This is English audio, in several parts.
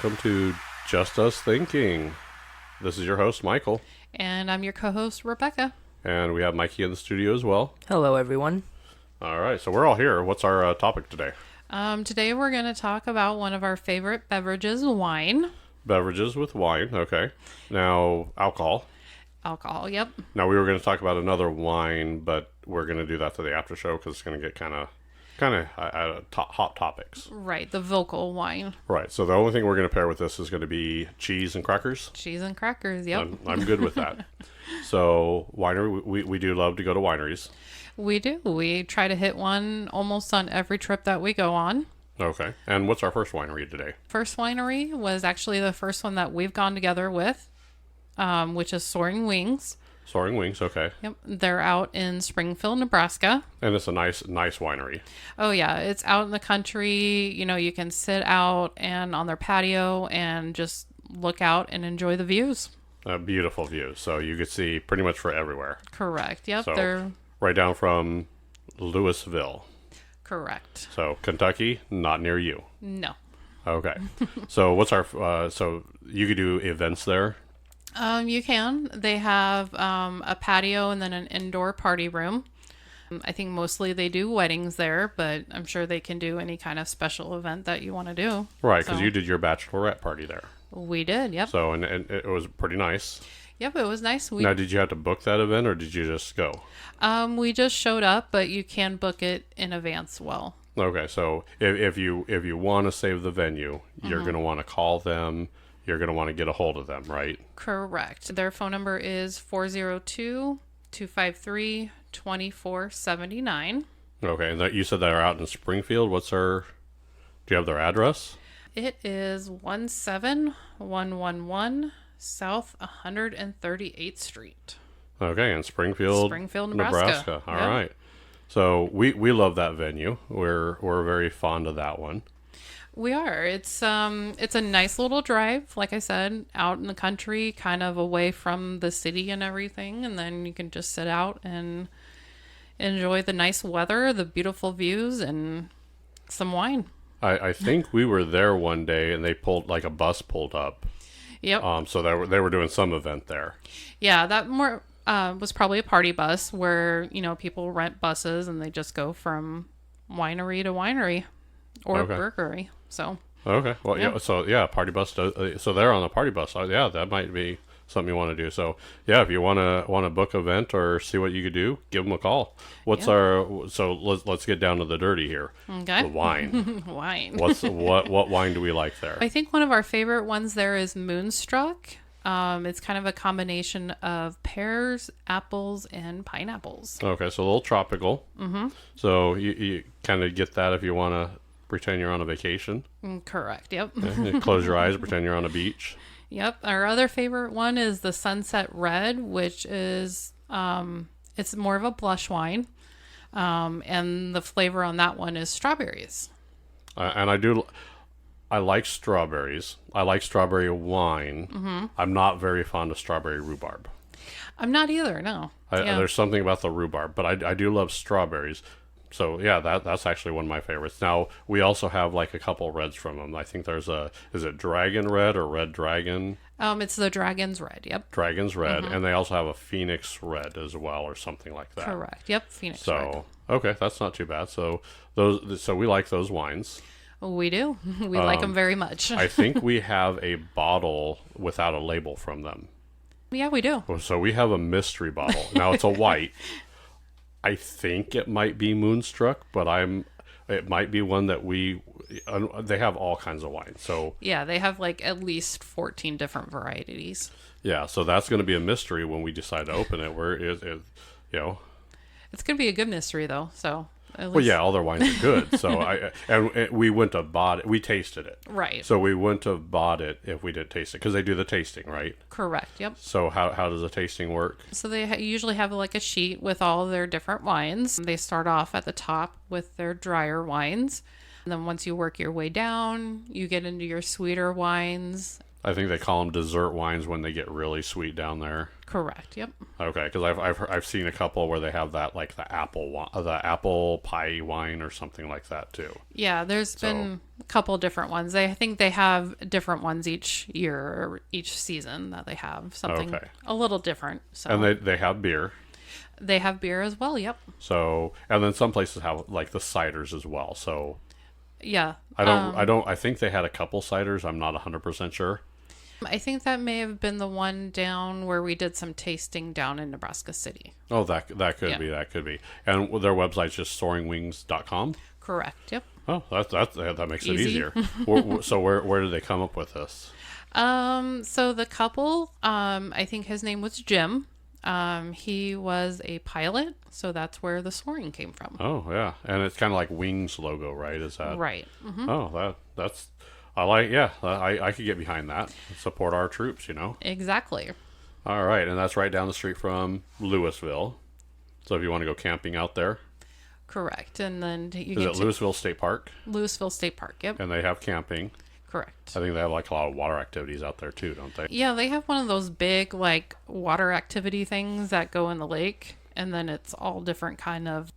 welcome to Just Us Thinking. This is your host, Michael. And I'm your co-host, Rebecca. And we have Mikey in the studio as well. Hello, everyone. All right, so we're all here. What's our topic today? Today we're going to talk about one of our favorite beverages, wine. Beverages with wine, okay. Now, alcohol. Alcohol, yep. Now, we were going to talk about another wine, but we're going to do that to the after show because it's going to get kind of hot topics. Right, the vocal wine. Right, so the only thing we're going to pair with this is going to be cheese and crackers. Cheese and crackers, yep. I'm good with that. So, winery, we do love to go to wineries. We do. We try to hit one almost on every trip that we go on. Okay, and what's our first winery today? First winery was actually the first one that we've gone together with, which is Soaring Wings. Soaring Wings, okay. Yep, they're out in Springfield, Nebraska. And it's a nice winery. Oh, yeah. It's out in the country. You know, you can sit out and on their patio and just look out and enjoy the views. A beautiful view. So you could see pretty much for everywhere. Correct. Yep. So, They're right down from Louisville. correct. So Kentucky, not near you. No. Okay. So what's our, so you could do events there? You can. They have a patio and then an indoor party room. I think mostly they do weddings there, but I'm sure they can do any kind of special event that you want to do. Right, because So, you did your bachelorette party there. we did. Yep. So, and it was pretty nice. Yep. It was nice. Now, did you have to book that event or did you just go? We just showed up, but you can book it in advance. Well. Okay, so if you want to save the venue, you're going to want to call them. You're going to want to get a hold of them, right? Correct. Their phone number is 402-253-2479. Okay, and you said they're out in Springfield. Do you have their address? It is 17111 South 138th Street. Okay, in Springfield, Nebraska. All Yep. right. So we love that venue. We're very fond of that one. We are. It's a nice little drive, like I said, out in the country, kind of away from the city and everything, and then you can just sit out and enjoy the nice weather, the beautiful views, and some wine. I think we were there one day and they pulled like a bus pulled up. Yep. So they were doing some event there. Yeah, that more was probably a party bus where, you know, people rent buses and they just go from winery to winery or Okay. brewery. So, Okay. Well, Yeah. yeah. So yeah, party bus. So they're on the party bus. So, yeah, that might be something you want to do. So yeah, if you want to book an event or see what you could do, give them a call. So let's get down to the dirty here. okay. The wine. Wine. what wine do we like there? I think one of our favorite ones there is Moonstruck. It's kind of a combination of pears, apples, and pineapples. Okay, so a little tropical. Mm-hmm. So you kind of get that if you want to pretend you're on a vacation. Correct. Yep. You close your eyes, pretend you're on a beach. Yep. Our other favorite one is the Sunset Red, which is it's more of a blush wine, and the flavor on that one is strawberries. And I like strawberries. I like strawberry wine. Mm-hmm. I'm not very fond of strawberry rhubarb. I'm not either. No. Yeah. There's something about the rhubarb, but I do love strawberries. So yeah, that's actually one of my favorites. Now we also have like a couple reds from them. I think is it Dragon Red or Red Dragon? It's the Dragon's Red. Yep. Dragon's Red, and they also have a Phoenix Red as well, or something like that. Correct. Yep. Phoenix Red. So okay, that's not too bad. So we like those wines. We do. We like them very much. I think we have a bottle without a label from them. Yeah, we do. So we have a mystery bottle. Now it's a white. I think it might be Moonstruck, but it might be one that they have all kinds of wine. So Yeah, they have like at least 14 different varieties. yeah, so that's going to be a mystery when we decide to open it. It's going to be a good mystery though. So at least... Well, yeah, all their wines are good. So and we went to bought it. We tasted it. Right. So we wouldn't have bought it if we didn't taste it because they do the tasting, right? Correct. Yep. So how does the tasting work? So they usually have like a sheet with all their different wines. They start off at the top with their drier wines. And then once you work your way down, you get into your sweeter wines. I think they call them dessert wines when they get really sweet down there. Correct. Yep. Okay, because I've seen a couple where they have that like the apple pie wine or something like that too. Yeah, there's been a couple different ones. I think they have different ones each year or each season that they have something a little different. So and they have beer. They have beer as well. Yep. So and then some places have like the ciders as well. So yeah, I think they had a couple ciders. I'm not 100% sure. I think that may have been the one down where we did some tasting down in Nebraska City. Oh, that could be. And their website's just soaringwings.com. Correct. Yep. Oh, that makes it Easy. easier. So where did they come up with this? So the couple, I think his name was Jim. He was a pilot, so that's where the soaring came from. Oh, yeah. And it's kind of like Wings logo, right? Is that right? Mm-hmm. Oh, that's I like. Yeah, I could get behind that. Support our troops, Exactly. All right, and that's right down the street from Louisville. So if you want to go camping out there, correct. And then is it Louisville State Park? Louisville State Park. Yep. And they have camping. Correct. I think they have like a lot of water activities out there too, don't they? Yeah, they have one of those big like water activity things that go in the lake, and then it's all different kind of.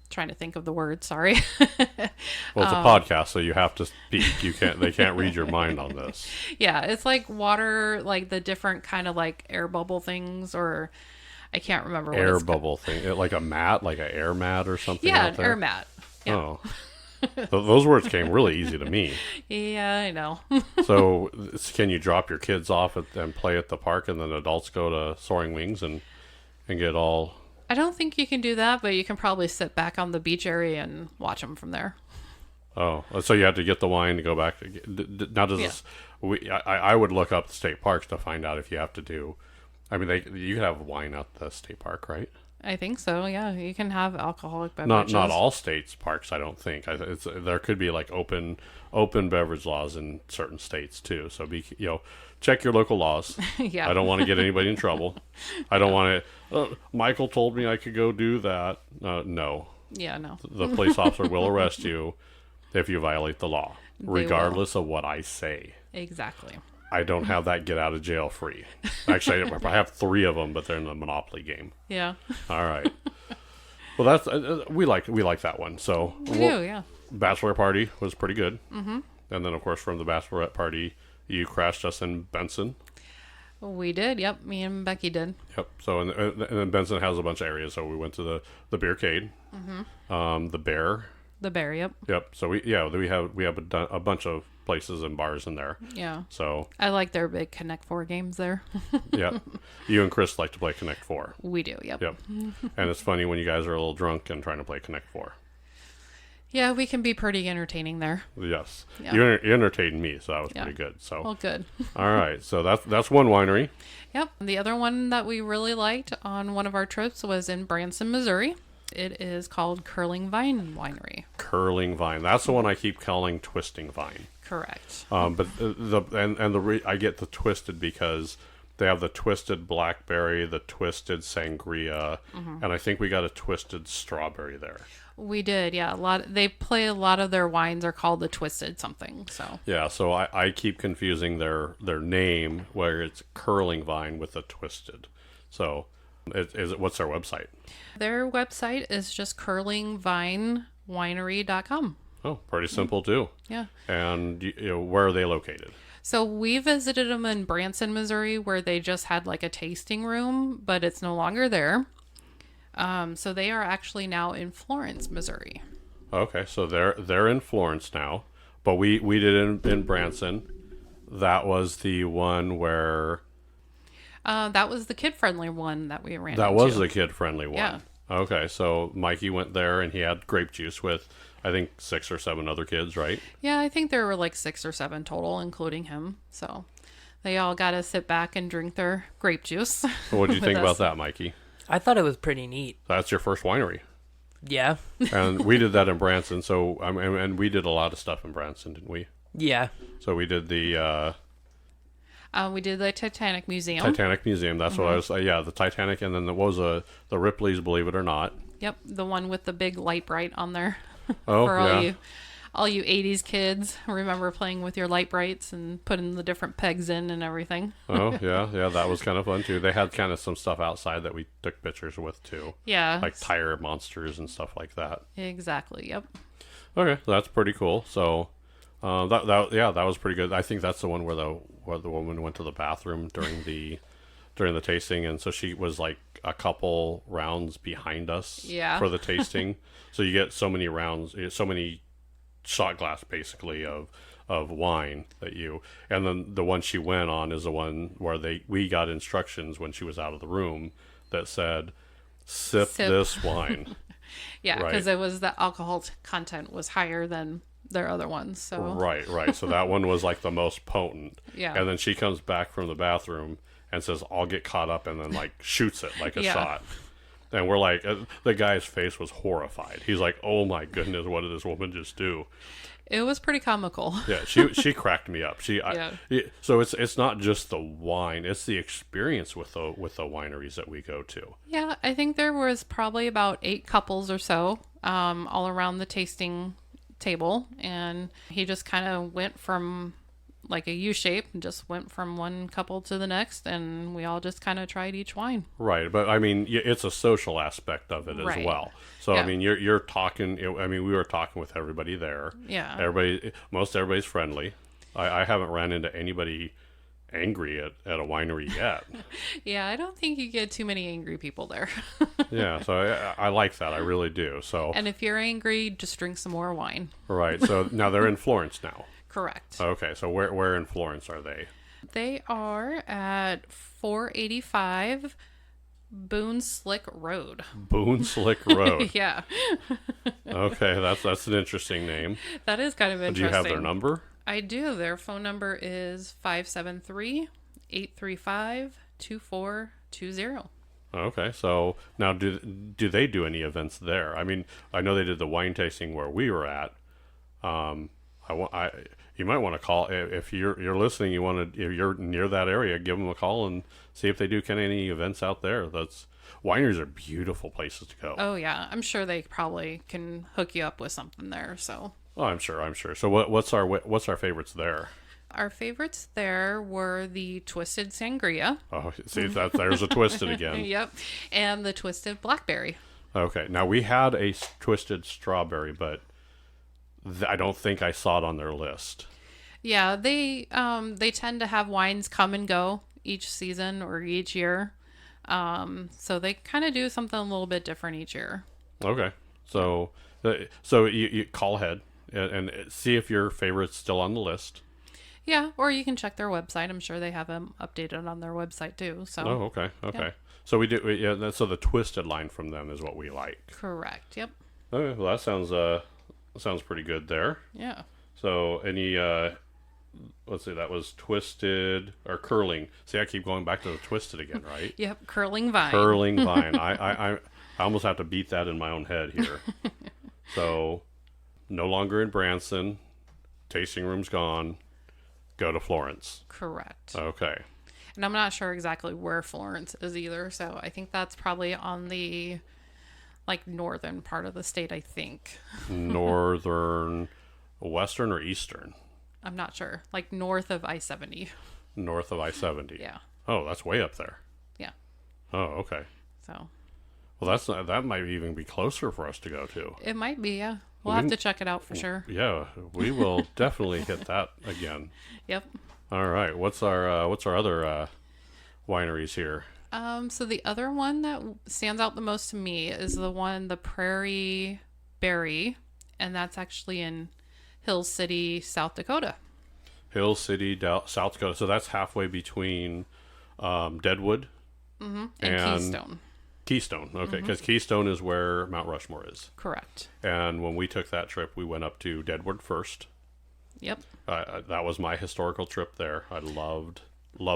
Trying to think of the word. Sorry. Well, it's a podcast, so you have to speak. They can't read your mind on this. Yeah, it's like water, like the different kind of like air bubble things, or I can't remember what air it's bubble thing, like a mat, like an air mat or something. Yeah, out an there? air mat. Yeah. Oh, those words came really easy to me. Yeah, I know. So, can you drop your kids off and play at the park, and then adults go to Soaring Wings and get all? I don't think you can do that, but you can probably sit back on the beach area and watch them from there. Oh, so you have to get the wine to go back. Now, does this? I would look up the state parks to find out if you have to do. I mean, you could have wine at the state park, right? I think so. Yeah, you can have alcoholic beverages. Not all states parks. I don't think. There could be like open beverage laws in certain states too. So check your local laws. Yeah. I don't want to get anybody in trouble. I don't want to. Michael told me I could go do that. No. Yeah, no. The police officer will arrest you if you violate the law, regardless of what I say. Exactly. I don't have that get out of jail free. Actually, I have 3 of them, but they're in the Monopoly game. Yeah. All right. Well, that's we like that one. So we do, yeah. Bachelor party was pretty good. Mm-hmm. And then, of course, from the bachelorette party, you crashed us in Benson. We did. Yep. Me and Becky did. Yep. So and then Benson has a bunch of areas. So we went to the Beercade, the Bear. The Bear. Yep. Yep. So we have a bunch of places and bars in there. Yeah. So I like their big Connect 4 games there. Yeah. You and Chris like to play Connect 4. We do. Yep. Yep. And it's funny when you guys are a little drunk and trying to play Connect 4. Yeah, we can be pretty entertaining there. Yes. Yeah. You entertained me, so that was pretty good. So well, good. All right. So that's one winery. Yep. The other one that we really liked on one of our trips was in Branson, Missouri. It is called Curling Vine Winery. Curling Vine. That's the one I keep calling Twisting Vine. Correct. But I get the twisted because they have the twisted blackberry, the twisted sangria, and I think we got a twisted strawberry there. We did, yeah. They play a lot of their wines are called the Twisted something. So yeah, so I keep confusing their name where it's Curling Vine with a twisted. So what's their website? Their website is just curlingvinewinery.com. Oh, pretty simple too. Yeah. And where are they located? So we visited them in Branson, Missouri, where they just had like a tasting room, but it's no longer there. So they are actually now in Florence, Missouri. Okay, so they're in Florence now, but we did in Branson. That was the one where. That was the kid-friendly one that we ran into. That was the kid-friendly one. Yeah. Okay, so Mikey went there and he had grape juice with, I think, 6 or 7 other kids, right? Yeah, I think there were like 6 or 7 total, including him. So they all got to sit back and drink their grape juice. What did you think about that, Mikey? I thought it was pretty neat. That's your first winery. Yeah. And we did that in Branson, so and we did a lot of stuff in Branson, didn't we? Yeah. So we did the we did the Titanic Museum. Titanic Museum. That's what I was. Yeah, the Titanic, and then there was the Ripley's, Believe It or Not. Yep, the one with the big light bright on there. Oh, for all yeah. you. All you 80s kids remember playing with your light brights and putting the different pegs in and everything. Oh, yeah, that was kind of fun too. They had kind of some stuff outside that we took pictures with too. Yeah. Like tire monsters and stuff like that. Exactly. Yep. Okay, that's pretty cool. So, that was pretty good. I think that's the one where the woman went to the bathroom during the tasting, and so she was like a couple rounds behind us Yeah. for the tasting. So you get so many rounds, so many shot glass basically of wine and then the one she went on is the one where we got instructions when she was out of the room that said sip. This wine. Yeah, Right. because it was the alcohol content was higher than their other ones. So Right. So that one was like the most potent. Yeah. And then she comes back from the bathroom and says, I'll get caught up, and then like shoots it like a Yeah. shot. And we're like, the guy's face was horrified. He's like, oh my goodness, what did this woman just do? it was pretty comical. Yeah, she cracked me up. So it's not just the wine; it's the experience with the wineries that we go to. Yeah, I think there was probably about 8 couples or so all around the tasting table, and he just kind of went from like a U shape and just went from one couple to the next, and we all just kind of tried each wine. Right, but I mean, it's a social aspect of it as Right. well. So Yeah. I mean, you're talking. I mean, we were talking with everybody there. Yeah. Most everybody's friendly. I haven't ran into anybody angry at a winery yet. Yeah, I don't think you get too many angry people there. Yeah, so I like that. I really do. So And if you're angry, just drink some more wine. right. So now they're in Florence now. Correct. Okay, so where in Florence are they? They are at 485 Boone Slick Road. Boone Slick Road. Yeah, Okay, that's an interesting name. that is kind of Do interesting. you have their number? I do. Their phone number is 573-835-2420. Okay, so now do they do any events there? I mean, I know they did the wine tasting where we were at. You might want to call if you're listening. If you're near that area, give them a call and see if they do any events out there. Wineries are beautiful places to go. Oh, yeah. I'm sure they probably can hook you up with something there. So Oh, I'm sure. So what's our favorites there? our favorites there were the Twisted Sangria. Oh, see there's a Twisted again. Yep. And the Twisted Blackberry. Okay, now we had a Twisted Strawberry, but I don't think I saw it on their list. Yeah, they tend to have wines come and go each season or each year. So they kind of do something a little bit different each year. Okay, so you call ahead and see if your favorite's still on the list. Yeah, or you can check their website. I'm sure they have them updated on their website too. So Oh, okay. Yeah. So so the Twisted line from them is what we like. correct. Yep. Okay, well that sounds pretty good there. Yeah. So any let's see, that was Twisted or Curling. See, I keep going back to the Twisted again, right? Yep. Curling vine. Curling Vine. I almost have to beat that in my own head here. So, no longer in Branson. Tasting room's gone. Go to Florence. Correct. Okay. And I'm not sure exactly where Florence is either. So I think that's probably on the like northern part of the state. I think. Northern, western, or eastern? I'm not sure. Like north of I-70. North of I-70. Yeah. Oh, that's way up there. Yeah. Oh, okay. So Well, that might even be closer for us to go to. it might be. Yeah. We'll have to check it out for sure. Yeah, we will definitely hit that again. Yep. All right. What's our other wineries here? So the other one that stands out the most to me is the Prairie Berry, and that's actually in Hill City, South Dakota. Hill City, South Dakota. So that's halfway between Deadwood And and Keystone. Keystone. Okay, because Keystone is where Mount Rushmore is. Correct. And when we took that trip, we went up to Deadwood first. Yep. That was my historical trip there. I loved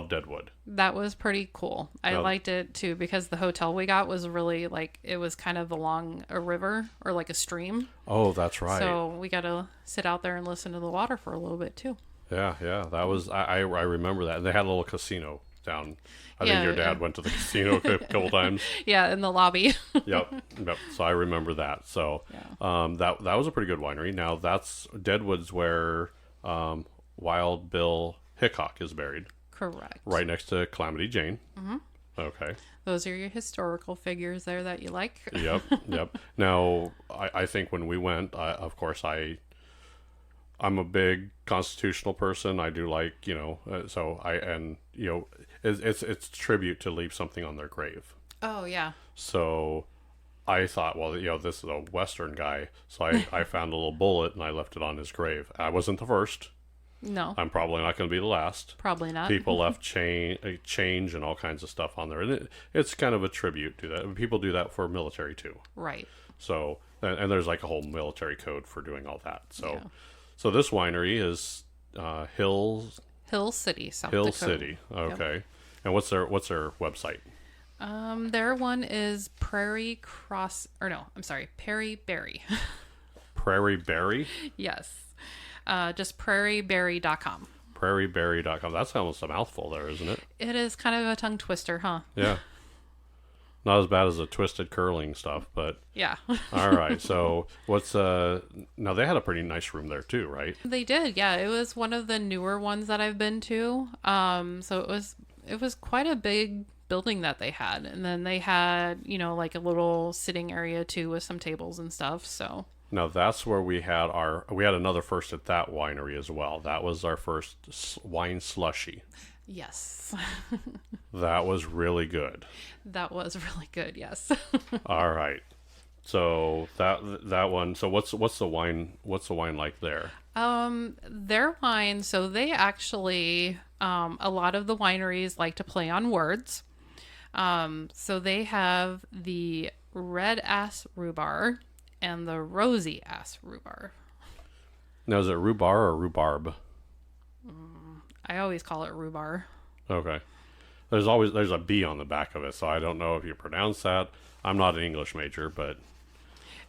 Deadwood. That was pretty cool. I Now- liked it too because the hotel we got was really it was kind of along a river or like a stream. Oh, that's right. So we got to sit out there and listen to the water for a little bit too. Yeah. That was I remember that. And they had a little casino down. I Yeah, think your yeah. dad went to the casino a couple times. Yeah, in the lobby. Yep. So I remember that. So that was a pretty good winery. Now that's Deadwood's where Wild Bill Hickok is buried, Correct. right next to Calamity Jane. Mm-hmm. Okay. Those are your historical figures there that you like. Yep. Yep. Now I think when we went, of course I'm a big constitutional person. I do like, it's tribute to leave something on their grave. Oh, yeah. So I thought, well, this is a Western guy. So I found a little bullet and I left it on his grave. I wasn't the first. No, I'm probably not going to be the last. probably not. People left change and all kinds of stuff on there. And it's kind of a tribute to that. People do that for military too. Right. So, and there's like a whole military code for doing all that. So, Yeah. so this winery is Hill City, South Hill Dakota. City. Okay. And what's their website? Their one is Perry Berry. Prairie Berry? Yes. Just prairieberry.com. prairieberry.com. That's almost a mouthful there, isn't it? It is kind of a tongue twister, huh? Yeah. Not as bad as the twisted curling stuff, but Yeah. all right. So what's now they had a pretty nice room there too, right? They did. Yeah, it was one of the newer ones that I've been to. So it was quite a big building that they had, and then they had, like a little sitting area too with some tables and stuff. So Now that's where we had another first at that winery as well. That was our first wine slushy. yes. That was really good. That was really good. Yes. All right. So that one. So what's the wine like there? Their wine, so they actually, a lot of the wineries like to play on words. So they have the red ass rhubarb and the rosy ass rhubarb. Now is it rhubarb or rhubarb? I always call it rhubarb. Okay. There's a B on the back of it, so I don't know if you pronounce that. I'm not an English major, but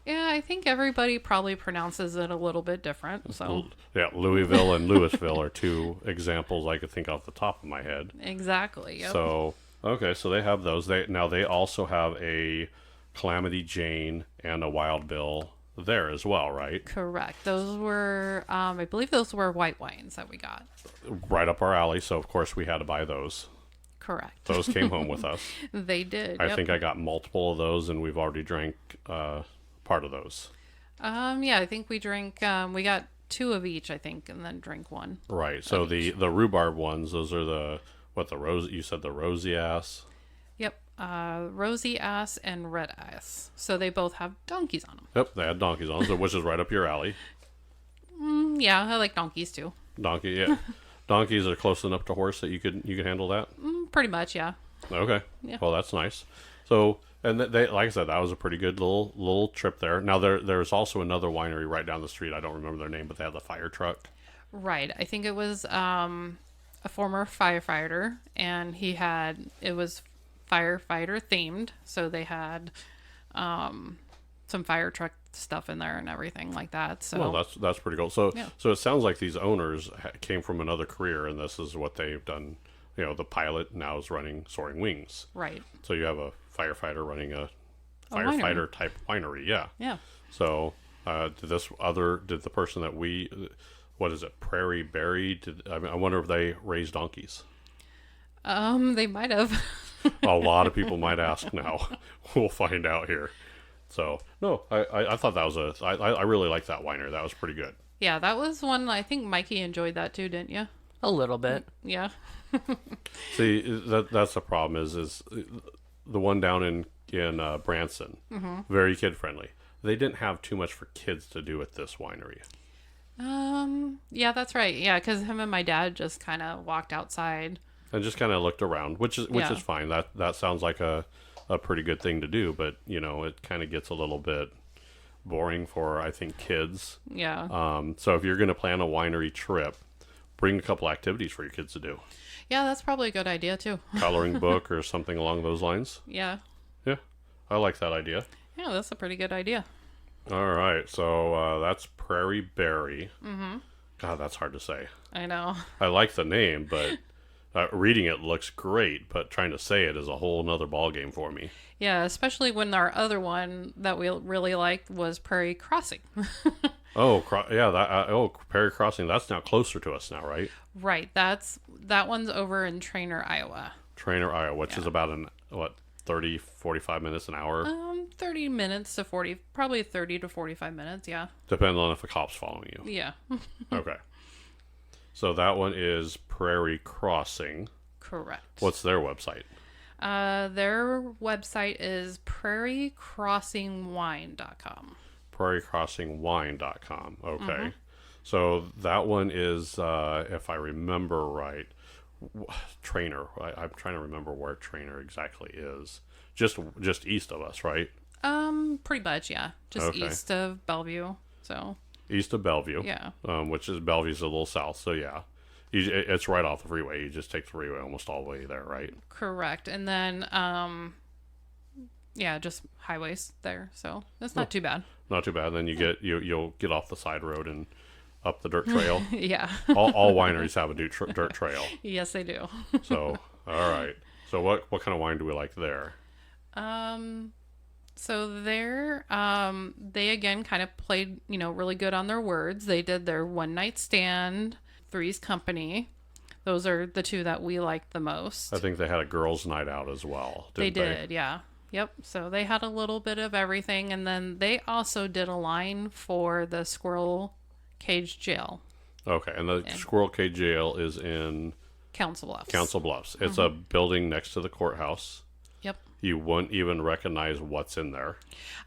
Yeah, I think everybody probably pronounces it a little bit different. So yeah, Louisville and Louisville are two examples I could think off the top of my head. exactly. Yep. So okay, so they have those. They also have a Calamity Jane and a Wild Bill there as well, right? Correct. Those were, I believe those were white wines that we got. Right up our alley. So of course we had to buy those. Correct. Those came home with us. They did. I Yep. think I got multiple of those, and we've already drank part of those. Yeah, I think we drank, we got 2 of each, I think, and then drank 1. Right. So the rhubarb ones, those are the you said the rosy ass. Yep. Rosy ass and red ass. So they both have donkeys on them. Yep, they had donkeys on, so which is right up your alley. Yeah, I like donkeys too. Donkey, yeah. Donkeys are close enough to horse that you could handle that. Pretty much, yeah. Okay. Yeah. Well, that's nice. So, and they, like I said, that was a pretty good little trip there. Now there's also another winery right down the street. I don't remember their name, but they have the fire truck. Right. I think it was a former firefighter, and it was firefighter themed. So they had some fire truck stuff in there and everything like that. So Well, that's pretty cool. So Yeah. so it sounds like these owners came from another career, and this is what they've done. The pilot now is running Soaring Wings. right. So you have a firefighter running a winery. firefighter type winery. Yeah. Yeah. So did the person that what is it, Prairie Berry? I wonder if they raise donkeys. They might have. A lot of people might ask now. We'll find out here. So no, I thought that was I really liked that winery. That was pretty good. Yeah, that was one. I think Mikey enjoyed that too, didn't you? A little bit. Yeah. See, that's the problem is the one down in Branson, very kid friendly. They didn't have too much for kids to do at this winery. Yeah, that's right. Yeah, because him and my dad just kind of walked outside. And just kind of looked around, which is Yeah. fine. That sounds like a pretty good thing to do, but it kind of gets a little bit boring for, I think, kids. Yeah. So if you're going to plan a winery trip, bring a couple activities for your kids to do. Yeah, that's probably a good idea too. Coloring book or something along those lines. Yeah. Yeah, I like that idea. Yeah, that's a pretty good idea. All right, so that's Prairie Berry. God, that's hard to say. I know. I like the name, but Reading it looks great, but trying to say it is a whole nother ball game for me. Yeah, especially when our other one that we really liked was Prairie Crossing. Oh, yeah, Perry Crossing. That's now closer to us now, right? Right. That one's over in Trainer, Iowa. Trainer, Iowa, which is about 30, 45 minutes, an hour, 30 minutes to 40, probably 30 to 45 minutes. Yeah. depending on if a cop's following you. Yeah. Okay. So that one is Prairie Crossing. Correct. What's their website? Their website is prairiecrossingwine.com. prairiecrossingwine.com. Okay. So that one is, if I remember right, Trainer. I'm trying to remember where Trainer exactly is. Just east of us, right? Pretty much, yeah. Just Okay. east of Bellevue. So, East of Bellevue. yeah. Which is Bellevue's a little south. So yeah, it's right off the freeway. You just take the freeway almost all the way there, right? Correct. And then, yeah, just highways there. So, it's not too bad. Not too bad. Then you'll get off the side road and up the dirt trail. Yeah. all wineries have a dirt trail. Yes, they do. So all right. So what kind of wine do we like there? So they again kind of played, really good on their words. They did their One Night Stand, Three's Company. Those are the two that we liked the most. I think they had a girls' night out as well. They did, yeah. Yep. So they had a little bit of everything. And then they also did a line for the Squirrel Cage Jail, Okay, and the Squirrel Cage Jail is in Council Bluffs. Council Bluffs. It's a building next to the courthouse. Yep. You wouldn't even recognize what's in there.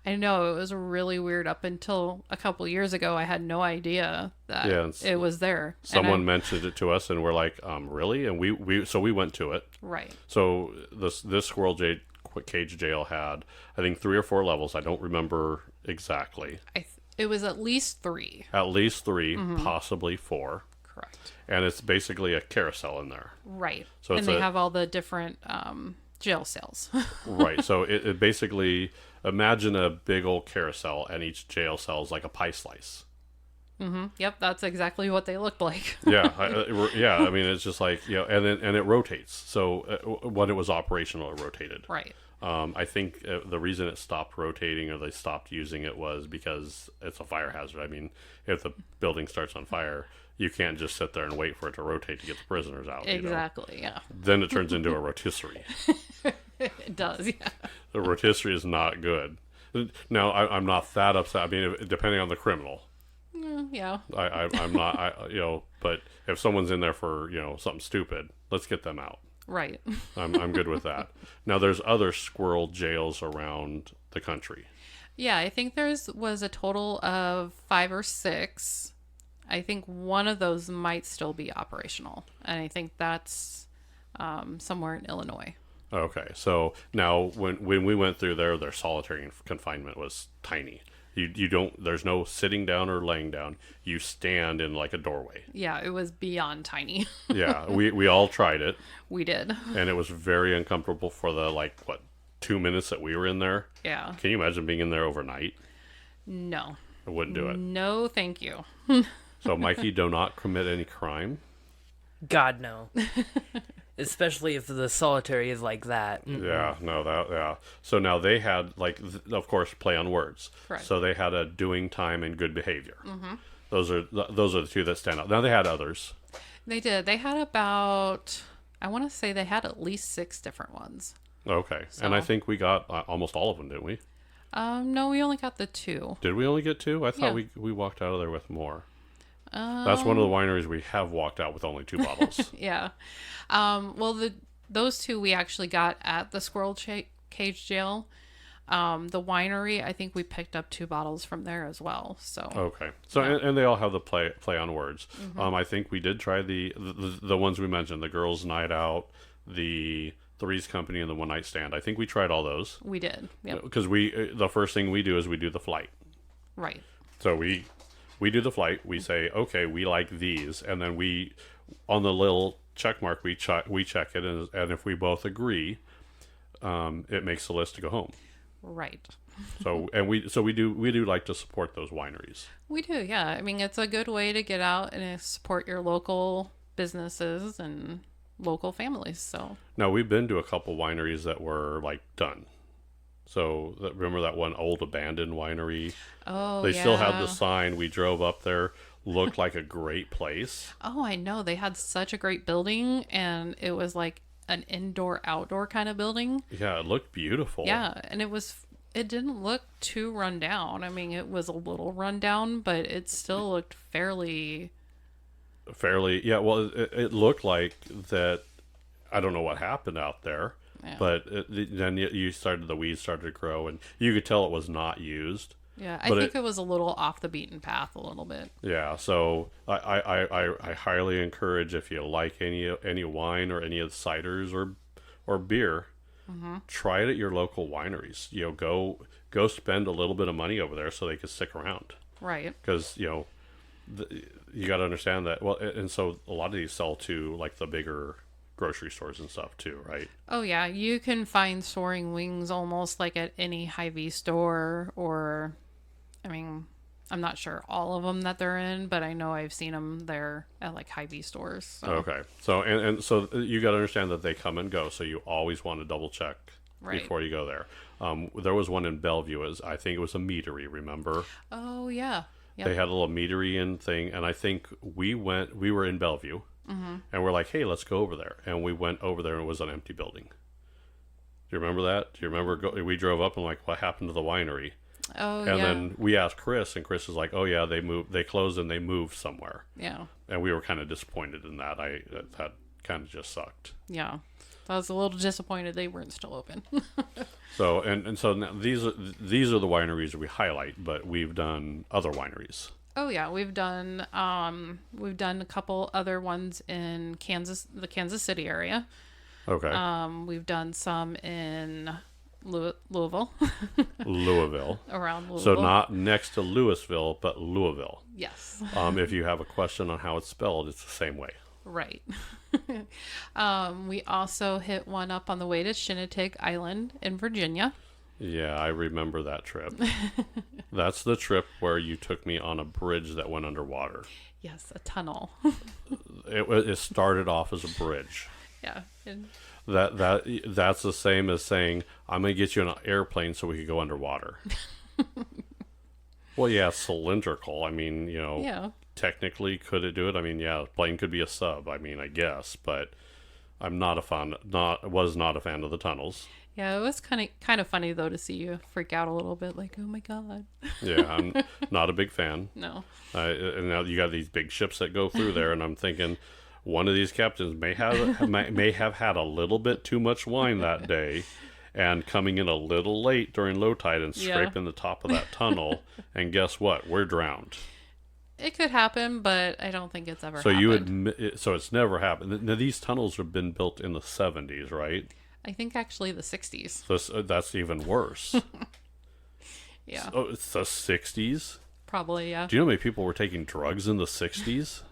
I know, it was really weird. Up until a couple years ago, I had no idea that it was there. Someone mentioned it to us, and we're like, really? And we went to it. Right. So this Cage Jail had, I think, 3 or 4 levels. I don't remember exactly. It was at least 3. At least 3, possibly 4. Correct. And it's basically a carousel in there. Right. So and they have all the different jail cells. Right. So it basically, imagine a big old carousel, and each jail cell is like a pie slice. Yep, that's exactly what they looked like. Yeah. I mean, it's just like, and it rotates. So when it was operational, it rotated. Right. I think the reason it stopped rotating or they stopped using it was because it's a fire hazard. I mean, if the building starts on fire, you can't just sit there and wait for it to rotate to get the prisoners out. Exactly, yeah. Then it turns into a rotisserie. It does, yeah. The rotisserie is not good. Now, I'm not that upset. I mean, depending on the criminal. Yeah. I'm not, but if someone's in there for, something stupid, let's get them out. Right. I'm good with that. Now, there's other squirrel jails around the country. Yeah, I think was a total of 5 or 6. I think one of those might still be operational, and I think that's somewhere in Illinois. Okay, so now when we went through there, their solitary confinement was tiny. You don't. There's no sitting down or laying down. You stand in like a doorway. Yeah, it was beyond tiny. Yeah, we all tried it. We did. And it was very uncomfortable for the 2 minutes that we were in there. Yeah. Can you imagine being in there overnight? No. I wouldn't do it. No, thank you. So, Mikey, do not commit any crime. God, no. Especially if the solitary is like that. Yeah, no, yeah. So now they had, of course, play on words. Correct. So they had a doing time and good behavior. Mm-hmm. Those are the two that stand out. Now they had others. They did. They had about, I want to say they had at least 6 different ones. Okay. So. And I think we got almost all of them, didn't we? No, we only got the 2. Did we only get 2? I thought we walked out of there with more. That's one of the wineries we have walked out with only 2 bottles. Yeah. Well, those 2 we actually got at the Squirrel Cage Jail. The winery, I think we picked up 2 bottles from there as well. So okay. So and they all have the play on words. Mm-hmm. I think we did try the ones we mentioned, the girls' night out, the Three's Company, and the One Night Stand. I think we tried all those. We did. Yep. Because the first thing we do is we do the flight. Right. So we do the flight. We say, okay, we like these, and then we, on the little check mark, we check it, and if we both agree, it makes the list to go home. Right. So we do like to support those wineries. We do, yeah. I mean, it's a good way to get out and support your local businesses and local families. So Now, we've been to a couple wineries that were like done. So remember that one old abandoned winery? oh They still had the yeah. sign. We drove up there, looked like a great place. Oh, I know. They had such a great building, and it was like an indoor outdoor kind of building. Yeah, it looked beautiful. Yeah, and it didn't look too run down. I mean, it was a little run down, but it still looked fairly. Fairly, yeah. Well, it looked like that. I don't know what happened out there, Yeah. but then the weeds started to grow, and you could tell it was not used. Yeah, I But think it was a little off the beaten path a little bit. Yeah, so I highly encourage, if you like any wine or any of the ciders or beer, try it at your local wineries. You know, go spend a little bit of money over there so they can stick around. Right. Because you got to understand that. Well, and so a lot of these sell to like the bigger grocery stores and stuff too, right? Oh yeah, you can find soaring wings almost like at any Hy-Vee store, or I mean, I'm not sure all of them that they're in, but I know I've seen them there at like Hy-Vee stores. So. Okay, so and so you got to understand that they come and go, so you always want to double check Right. before you go there. There was one in Bellevue, I think it was a meadery. Remember, Oh yeah. Yep. they had a little meadery in thing, and I think we were in Bellevue, and we're like, hey, let's go over there, and we went over there, and it was an empty building. Do you remember that? Do you remember we drove up and like, what happened to the winery? Oh And yeah. then we asked Chris, and Chris was like, "Oh yeah, they closed and they moved somewhere." Yeah. And we were kind of disappointed in that. That kind of just sucked. Yeah. I was a little disappointed they weren't still open. So and so now these are the wineries that we highlight, but we've done other wineries. Oh yeah, we've done a couple other ones in the Kansas City area. Okay, We've done some in Louisville, Louisville. around Louisville. So not next to Louisville, but Louisville. Yes. If you have a question on how it's spelled, it's the same way. Right. We also hit one up on the way to Shinnetig Island in Virginia. Yeah, I remember that trip. That's the trip where you took me on a bridge that went underwater. Yes, a tunnel. It started off as a bridge. Yeah. And That's the same as saying, I'm going to get you on an airplane so we could go underwater. Well, yeah, cylindrical. I mean, yeah. technically, could it do it? I mean, yeah, plane could be a sub. I mean, I guess, but I'm not a fan. Was not a fan of the tunnels. Yeah, it was kind of funny though to see you freak out a little bit, like, oh my god. Yeah, I'm not a big fan. No. And now you got these big ships that go through there, and I'm thinking one of these captains may have had a little bit too much wine that day, and coming in a little late during low tide and scraping the top of that tunnel, and guess what? We're drowned. It could happen, but I don't think it's ever So happened. you admit, so it's never happened. Now these tunnels have been built in the 70s, right? I think actually the 60s. So that's even worse. Yeah. Oh, it's the 60s? Probably, yeah. Do you know how many people were taking drugs in the 60s?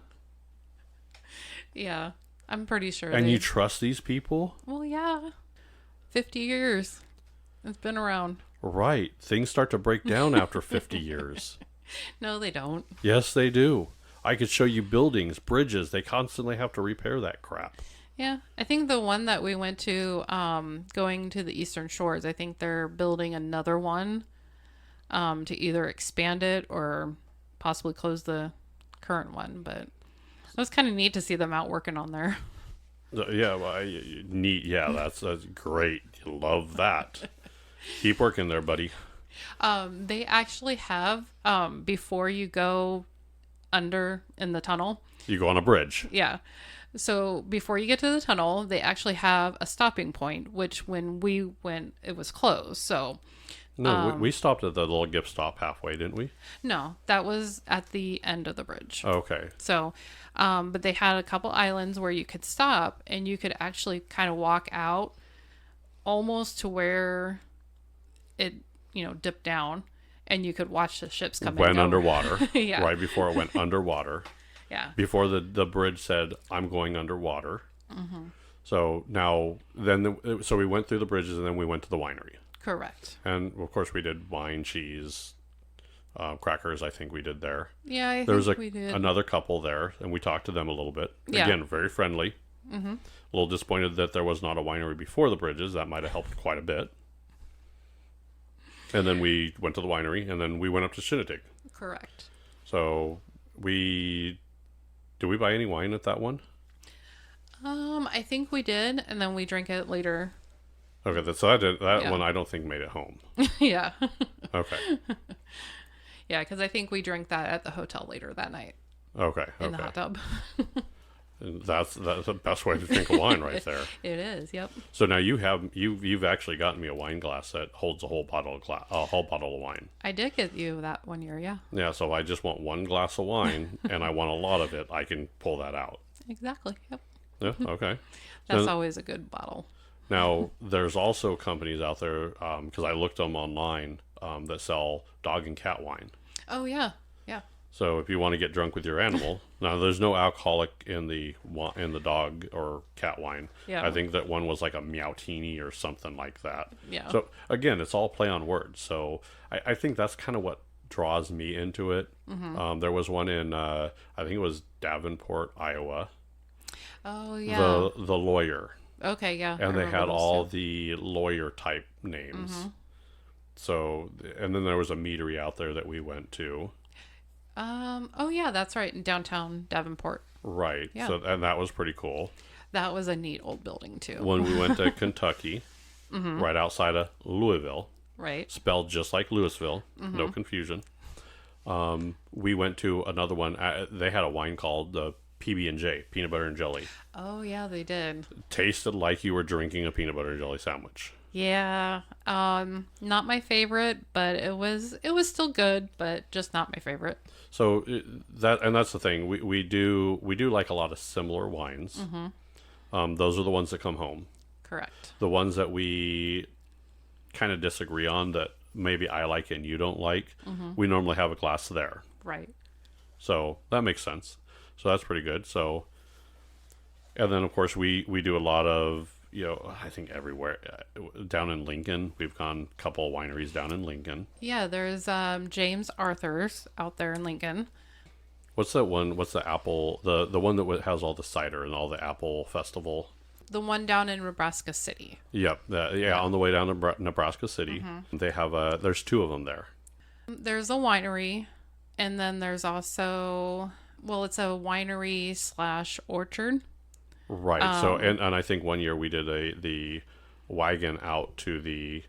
Yeah. I'm pretty sure And they... you trust these people? Well, yeah. 50 years. It's been around. Right. Things start to break down after 50 years. No, they don't. Yes, they do. I could show you buildings, bridges. They constantly have to repair that crap. Yeah. I think the one that we went to, going to the Eastern Shores, I think they're building another one to either expand it or possibly close the current one. But it was kind of neat to see them out working on there. Yeah, well, neat. Yeah, that's great. You love that. Keep working there, buddy. They actually have, before you go under in the tunnel. You go on a bridge. Yeah. So before you get to the tunnel, they actually have a stopping point, which when we went, it was closed. So No, we stopped at the little gift stop halfway, didn't we? no, that was at the end of the bridge. Okay. So, but they had a couple islands where you could stop and you could actually kind of walk out almost to where it, dipped down, and you could watch the ships come in. Went underwater. Yeah. Right before it went underwater. Yeah. Before the bridge said, I'm going underwater. Mm-hmm. So now, so we went through the bridges, and then we went to the winery. Correct. And, of course, we did wine, cheese, crackers, I think we did there. Yeah, I There was think we did. another couple there, and we talked to them a little bit. Yeah. Again, very friendly. Mm-hmm. A little disappointed that there was not a winery before the bridges. That might have helped quite a bit. And then we went to the winery, and then we went up to Shinnetig. Correct. So did we buy any wine at that one? I think we did, and then we drank it later. Okay, so that Yeah. one I don't think made it home. Yeah. Okay. Yeah, because I think we drank that at the hotel later that night Okay. in the hot tub. And that's the best way to drink a wine right there. It is. Yep. So now you've actually gotten me a wine glass that holds a whole bottle of wine. I did get you that one year. Yeah. Yeah, so if I just want one glass of wine and I want a lot of it, I can pull that out. Exactly. Yep. Yeah, okay. That's So always a good bottle. now there's also companies out there because I looked them online that sell dog and cat wine. Oh yeah. Yeah. So if you want to get drunk with your animal, now there's no alcoholic in the dog or cat wine. Yeah. I think that one was like a Meowtini or something like that. Yeah. So again, it's all play on words. So I think that's kind of what draws me into it. There was one in I think it was Davenport, Iowa. Oh yeah. The lawyer, Okay. Yeah. I and they remember had those all too. the lawyer type names. So and then there was a meadery out there that we went to. Oh yeah, that's right, in downtown Davenport. Right. Yeah. So and that was pretty cool. That was a neat old building too. When we went to Kentucky, right outside of Louisville, Right. spelled just like Louisville, no confusion. We went to another one. They had a wine called the PB&J, peanut butter and jelly. Oh yeah, they did. Tasted like you were drinking a peanut butter and jelly sandwich. Yeah. Not my favorite, but it was still good, but just not my favorite. So that's the thing. We do like a lot of similar wines. Those are the ones that come home. Correct. The ones that we kind of disagree on that maybe I like and you don't like, we normally have a glass there. Right. So that makes sense. So that's pretty good. So, and then of course we do a lot of, I think everywhere down in Lincoln, we've gone a couple of wineries down in Lincoln. Yeah, there's James Arthur's out there in Lincoln. What's that one? What's the apple? The one that has all the cider and all the apple festival. The one down in Nebraska City. Yep. On the way down to Nebraska City, they have there's two of them there. There's a winery, and then there's also, well, it's a winery / orchard. Right. So and I think one year we did the wagon out to the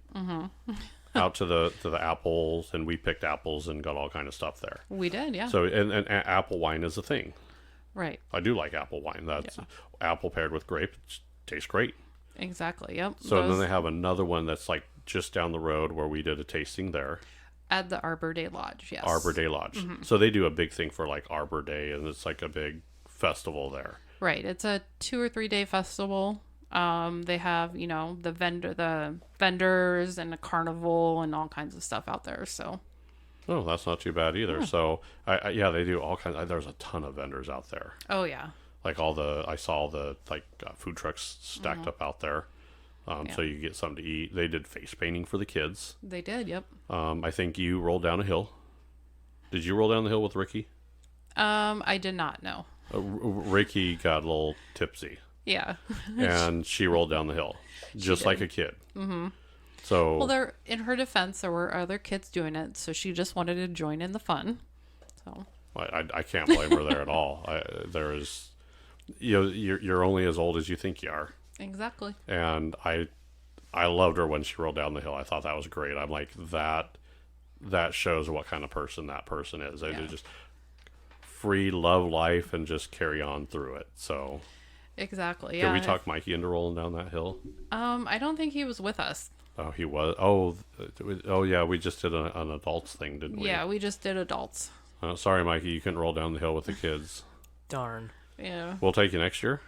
out to the apples, and we picked apples and got all kind of stuff there. We did, yeah. So and apple wine is a thing. Right. I do like apple wine. That's apple paired with grape. It tastes great. Exactly. Yep. So then they have another one that's like just down the road where we did a tasting there. At the Arbor Day Lodge, yes. Arbor Day Lodge. So they do a big thing for like Arbor Day, and it's like a big festival there. Right. It's a 2 or 3 day festival. They have, the vendors and a carnival and all kinds of stuff out there. So. Oh, that's not too bad either. So they do all kinds. There's a ton of vendors out there. Oh yeah. Like I saw all the food trucks stacked up out there. So you get something to eat. They did face painting for the kids. They did. Yep. I think you rolled down a hill. Did you roll down the hill with Ricky? I did not know. Ricky got a little tipsy. Yeah. And she rolled down the hill, just like a kid. Mm-hmm. So well, in her defense, there were other kids doing it, so she just wanted to join in the fun. So I can't blame her there at all. There is, you're only as old as you think you are. Exactly. And I loved her when she rolled down the hill. I thought that was great. I'm like that shows what kind of person that person is. They just free, love life, and just carry on through it. So exactly. did we talk Mikey into rolling down that hill? I don't think he was with us. Oh, he was. Oh yeah. We just did an adults thing, didn't we? Yeah, we just did adults. Sorry, Mikey, you couldn't roll down the hill with the kids. Darn. Yeah. We'll take you next year.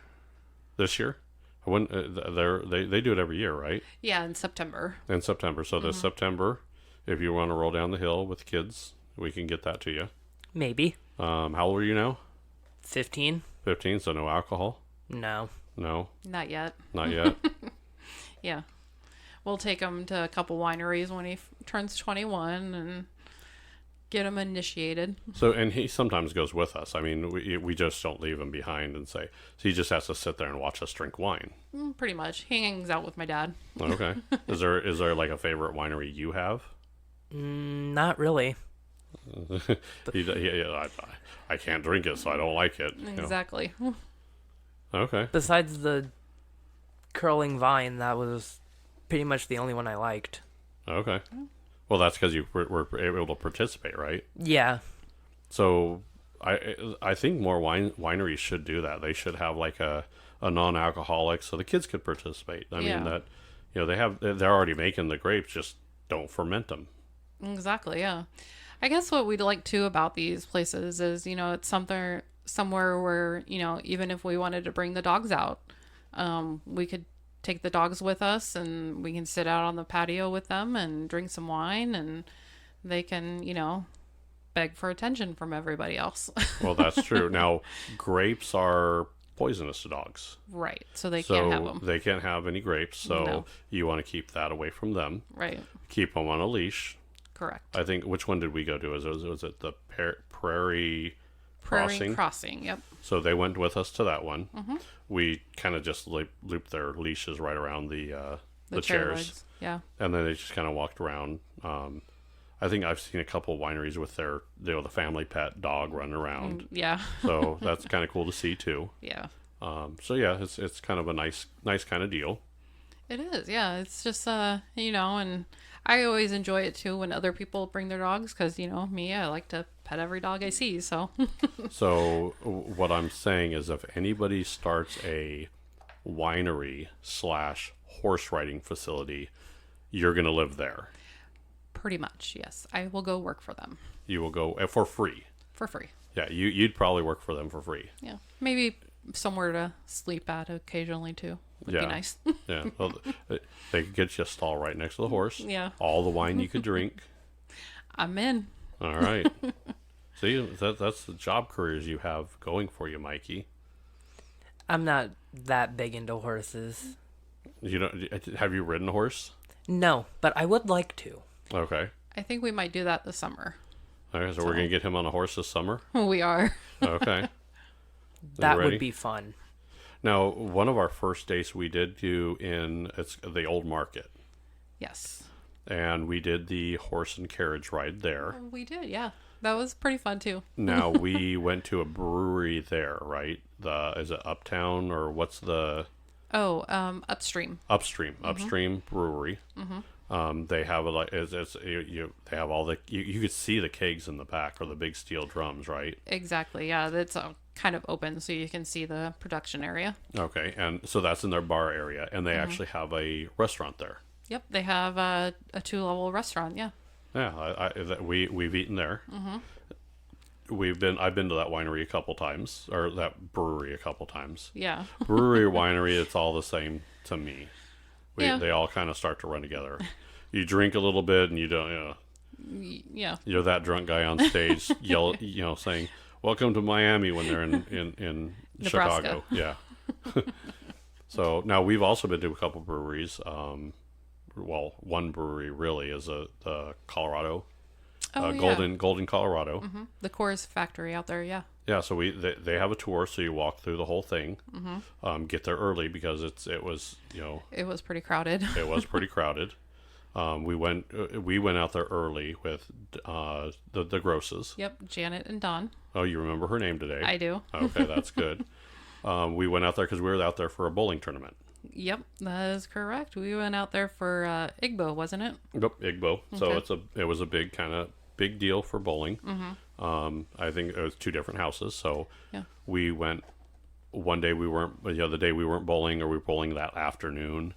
This year. When they do it every year, right? Yeah, in September. In September. So this September, if you want to roll down the hill with the kids, we can get that to you. Maybe. How old are you now? 15? 15, so no alcohol? No. No? Not yet. Not yet? Yeah. We'll take him to a couple wineries when he turns 21 and get them initiated. So, and he sometimes goes with us. I mean, we just don't leave him behind and say. So he just has to sit there and watch us drink wine. Pretty much. He hangs out with my dad. Okay. Is there like a favorite winery you have? Not really. I can't drink it, so I don't like it. Exactly. Okay. Besides the curling vine, that was pretty much the only one I liked. Okay. Well, that's because you were able to participate, right? Yeah. So I think more wineries should do that. They should have like a non-alcoholic so the kids could participate. I mean that they're already making the grapes, just don't ferment them. Exactly, yeah. I guess what we'd like too about these places is, it's somewhere where, even if we wanted to bring the dogs out, we could take the dogs with us and we can sit out on the patio with them and drink some wine, and they can, beg for attention from everybody else. Well, that's true. Now, grapes are poisonous to dogs. Right. So they can't have them. They can't have any grapes. So No. you want to keep that away from them. Right. Keep them on a leash. Correct. I think, which one did we go to? Was it the Prairie Prairie Crossing. Yep. So they went with us to that one. Mm-hmm. We kind of just looped their leashes right around the chairs. Legs. Yeah. And then they just kind of walked around. I think I've seen a couple wineries with their, the family pet dog running around. Yeah. So that's kind of cool to see too. Yeah. So yeah, it's kind of a nice kind of deal. It is. Yeah. It's just, and I always enjoy it too when other people bring their dogs because, me, I like to pet every dog I see. So. So what I'm saying is if anybody starts a winery / horse riding facility, you're going to live there. Pretty much, yes. I will go work for them. You will go for free. For free. Yeah, you'd probably work for them for free. Yeah. Maybe somewhere to sleep at occasionally too. Would be nice. Yeah. Well, they could get you a stall right next to the horse. Yeah. All the wine you could drink. I'm in. All right. See, that's the job careers you have going for you, Mikey. I'm not that big into horses. Have you ridden a horse? No, but I would like to. Okay. I think we might do that this summer. Okay, so we're going to get him on a horse this summer? We are. Okay. That ready? would be fun. Now, one of our first dates we did do it's the old market. Yes. And we did the horse and carriage ride there. We did, yeah. That was pretty fun too. Now, we went to a brewery there, right? Is it Uptown or what's the... Oh, Upstream. Upstream Brewery. Mm-hmm. They have they have all the you could see the kegs in the back or the big steel drums, right? Exactly. Yeah, it's kind of open, so you can see the production area. Okay, and so that's in their bar area, and they actually have a restaurant there. Yep, they have a 2-level restaurant. Yeah. Yeah, we've eaten there. Mm-hmm. I've been to that winery a couple times, or that brewery a couple times. Yeah. Brewery or winery, it's all the same to me. Yeah. They all kind of start to run together. You drink a little bit, and you don't. Yeah. You're that drunk guy on stage saying "Welcome to Miami" when they're in Nebraska. Chicago. Yeah. So now we've also been to a couple breweries. One brewery really is the Colorado. Golden, Colorado. Mm-hmm. The Coors factory out there, yeah. Yeah, so they have a tour, so you walk through the whole thing. Mm-hmm. Get there early because it was It was pretty crowded. It was pretty crowded. We went out there early with the Grosses. Yep, Janet and Don. Oh, you remember her name today? I do. Okay, that's good. We went out there because we were out there for a bowling tournament. Yep, that is correct. We went out there for Igbo, wasn't it? Yep, Igbo. Okay. So it was a big deal for bowling. Mm-hmm. I think it was 2 different houses. So yeah. We went one day. We weren't. The day we weren't bowling, or we were bowling that afternoon.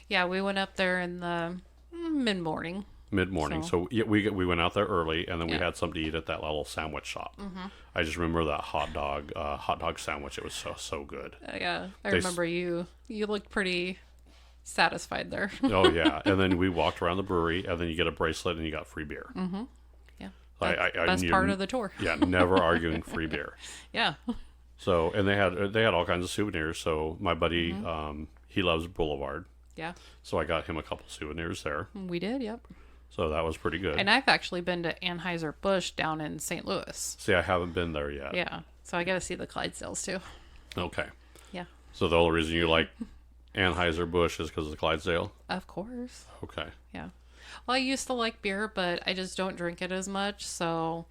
Yeah, we went up there in the mid-morning. So yeah, we went out there early, and then we had something to eat at that little sandwich shop. Mm-hmm. I just remember that hot dog sandwich. It was so good. Yeah, I remember you looked pretty satisfied there. Oh yeah, and then we walked around the brewery, and then you get a bracelet, and you got free beer. Mm-hmm. Yeah, best part of the tour. Yeah, never arguing free beer. Yeah. So, and they had all kinds of souvenirs. So my buddy, he loves Boulevard. Yeah. So I got him a couple souvenirs there. We did. Yep. So that was pretty good. And I've actually been to Anheuser-Busch down in St. Louis. See, I haven't been there yet. Yeah. So I got to see the Clydesdales too. Okay. Yeah. So the only reason you like Anheuser-Busch is because of the Clydesdale? Of course. Okay. Yeah. Well, I used to like beer, but I just don't drink it as much. So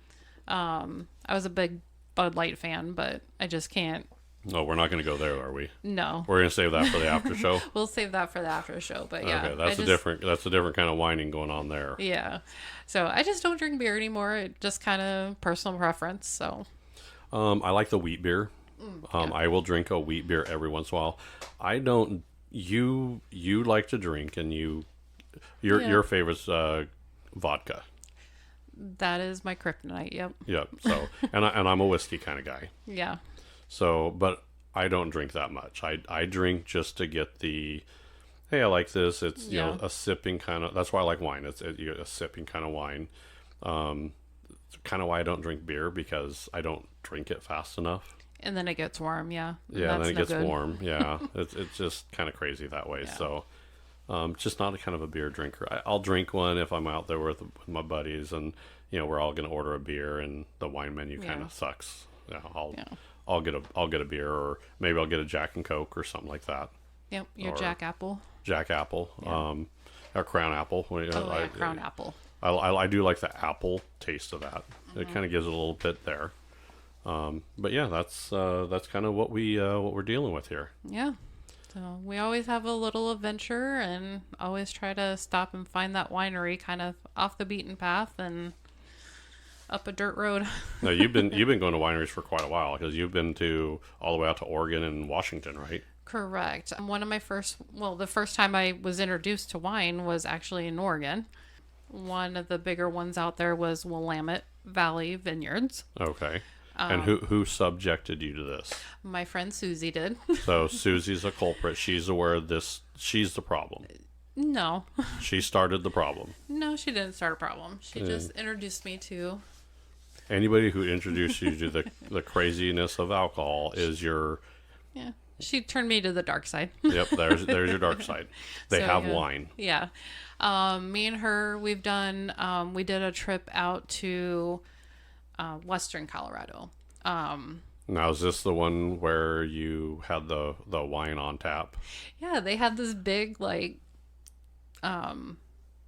I was a big Bud Light fan, but I just can't. No, we're not going to go there, are we? No. We're going to save that for the after show. We'll save that for the after show. But yeah. Okay, that's a different kind of whining going on there. Yeah. So I just don't drink beer anymore. It just kind of personal preference. So. I like the wheat beer. Yeah. I will drink a wheat beer every once in a while. I don't. You like to drink, and your favorite's vodka. That is my kryptonite. Yep. Yep. So and I'm a whiskey kind of guy. Yeah. So, but I don't drink that much. I drink just to get the, hey, I like this. It's you know a sipping kind of. That's why I like wine. It's a sipping kind of wine. It's kind of why I don't drink beer, because I don't drink it fast enough. And then it gets warm. Yeah. Yeah, and then it gets warm. Yeah, it's just kind of crazy that way. Yeah. So, just not a kind of a beer drinker. I'll drink one if I'm out there with my buddies, and we're all going to order a beer, and the wine menu kind of sucks. Yeah, I'll get a beer, or maybe I'll get a Jack and Coke or something like that. Yep, your Jack Apple. Jack Apple, or Crown Apple. Crown Apple. I do like the apple taste of that. It kind of gives it a little bit there. But yeah, that's kind of what we're dealing with here. Yeah. So we always have a little adventure, and always try to stop and find that winery kind of off the beaten path and up a dirt road. Now you've been going to wineries for quite a while, because you've been to all the way out to Oregon and Washington, right? Correct. The first time I was introduced to wine was actually in Oregon. One of the bigger ones out there was Willamette Valley Vineyards. Okay. And who subjected you to this? My friend Susie did. So Susie's a culprit. She's aware of this. She's the problem. No. She started the problem. No, she didn't start a problem. She just introduced me to... Anybody who introduced you to the craziness of alcohol is your... Yeah. She turned me to the dark side. Yep, there's your dark side. They have wine. Yeah. Me and her, we did a trip out to Western Colorado. Now, is this the one where you had the wine on tap? Yeah, they had this big,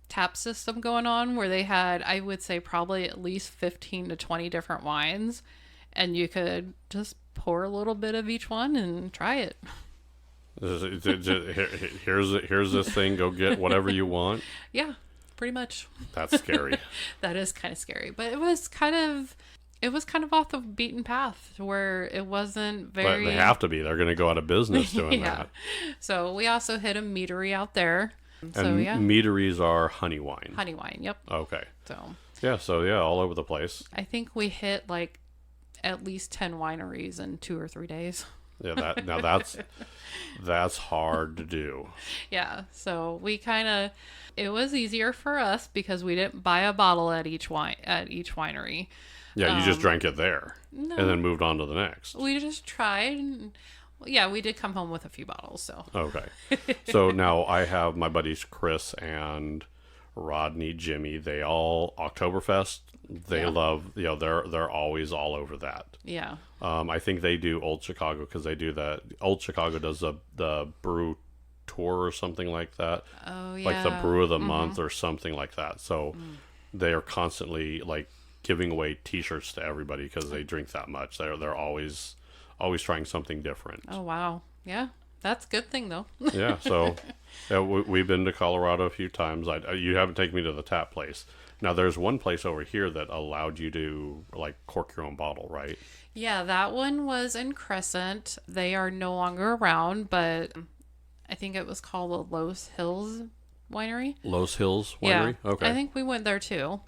tap system going on where they had, I would say, probably at least 15 to 20 different wines, and you could just pour a little bit of each one and try it. Here's this thing. Go get whatever you want. Yeah, pretty much. That's scary. That is kind of scary, but it was kind of off the beaten path, where it wasn't very... But they have to be. They're going to go out of business doing that. So we also hit a meadery out there. And meaderies are honey wine. Honey wine, yep. Okay. So all over the place. I think we hit at least 10 wineries in 2 or 3 days. Yeah, that's hard to do. Yeah, so it was easier for us because we didn't buy a bottle at each winery. Yeah, you just drank it there, no, and then moved on to the next. We just tried. Yeah, we did come home with a few bottles. So okay, so now I have my buddies Chris and Rodney, Jimmy. They all Oktoberfest. They love, they're always all over that. Yeah. I think they do Old Chicago, because they do that. Old Chicago does the brew tour or something like that. Oh yeah. Like the brew of the month or something like that. So they are constantly giving away T-shirts to everybody because they drink that much. They're always trying something different. Oh wow. Yeah. That's a good thing though. Yeah. So we've been to Colorado a few times. You haven't taken me to the tap place. Now, there's one place over here that allowed you to, cork your own bottle, right? Yeah, that one was in Crescent. They are no longer around, but I think it was called the Los Hills Winery. Los Hills Winery? Yeah. Okay. I think we went there, too.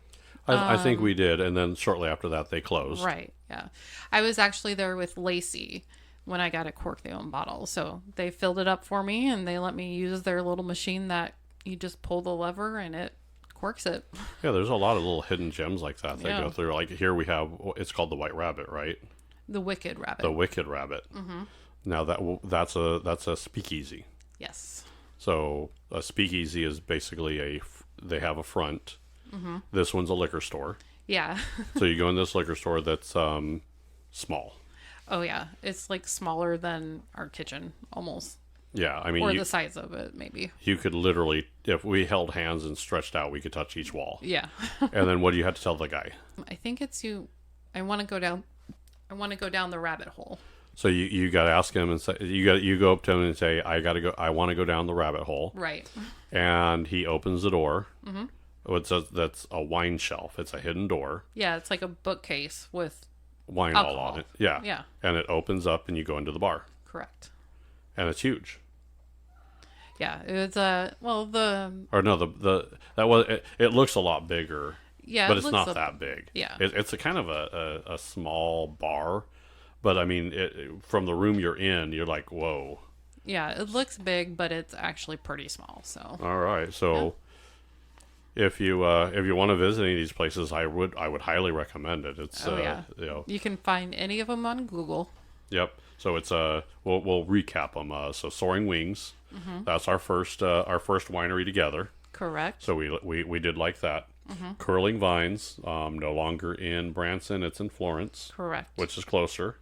I think we did, and then shortly after that, they closed. Right, yeah. I was actually there with Lacey when I got a cork their own bottle. So they filled it up for me, and they let me use their little machine that you just pull the lever, and it corks it. Yeah, there's a lot of little hidden gems like that go through. Here we have, it's called the White Rabbit, right? The Wicked Rabbit. The Wicked Rabbit. Mm-hmm. Now that's a speakeasy. Yes. So a speakeasy is basically they have a front, This one's a liquor store. Yeah. So you go in this liquor store that's small. Oh yeah, it's like smaller than our kitchen almost, Yeah, I mean, or the size of it maybe. you could literally, if we held hands and stretched out, we could touch each wall. Yeah. And then what do you have to tell the guy? I think it's you. I want to go down. I want to go down the rabbit hole. So you got to ask him and say you go up to him and say I want to go down the rabbit hole. Right. And he opens the door. That's a wine shelf. It's a hidden door. Yeah, it's like a bookcase with Wine all alcohol. on it. Yeah. Yeah. And it opens up and you go into the bar. Correct. And it's huge. Yeah, it's well the Or no, that was it looks a lot bigger. yeah, But it it's not looks that big. Yeah. It's a kind of a small bar, but I mean, from the room you're in, you're like, whoa. Yeah, it looks big, but it's actually pretty small. So All right, so if you want to visit any of these places, I would highly recommend it. It's you know, you can find any of them on Google. yep. So it's we'll recap them. So Soaring Wings, that's our first winery together. Correct. So we did like that. Curling Vines, no longer in Branson, it's in Florence. Correct. Which is closer.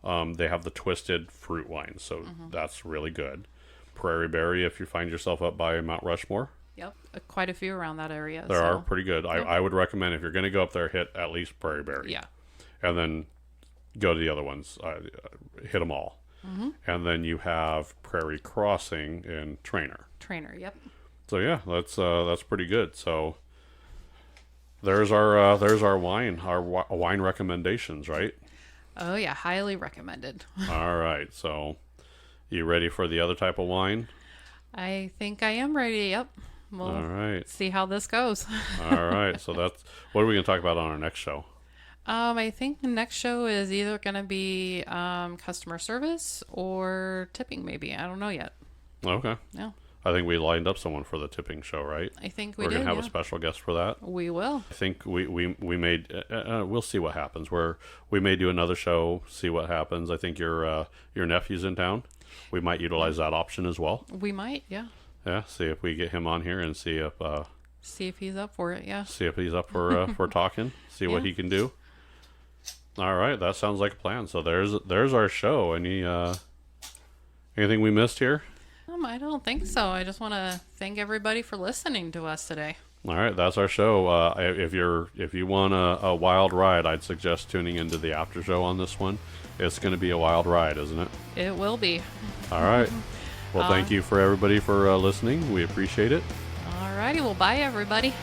They have the twisted fruit wine, so that's really good. Prairie Berry, if you find yourself up by Mount Rushmore, Yep, quite a few around that area. there so. are pretty good. I would recommend if you're going to go up there, hit at least Prairie Berry. Yeah. And then go to the other ones, hit them all. And then you have Prairie Crossing in Trainer. Trainer. Yep. So yeah, that's pretty good. So there's our wine recommendations, right? Oh yeah, highly recommended. All right, so you ready for the other type of wine? I think I am ready. Yep. We'll All right. see how this goes. All right. So that's what are we going to talk about on our next show? I think the next show is either going to be customer service or tipping, maybe. I don't know yet. Okay. Yeah. I think we lined up someone for the tipping show, right? I think we We're did. going to have yeah. a special guest for that. We will. I think we made. We'll see what happens. We may do another show, see what happens. I think your nephew's in town. We might utilize that option as well. We might. Yeah. Yeah. See if we get him on here and see if he's up for it. Yeah. see if he's up for talking. See what Yeah. he can do. All right, that sounds like a plan. So there's our show. Anything we missed here? I don't think so. I just want to thank everybody for listening to us today. All right, that's our show. If you want a wild ride, I'd suggest tuning into the after show on this one. It's going to be a wild ride, isn't it? It will be. All right. Well, thank you for everybody for listening. We appreciate it. All righty. Well, bye, everybody.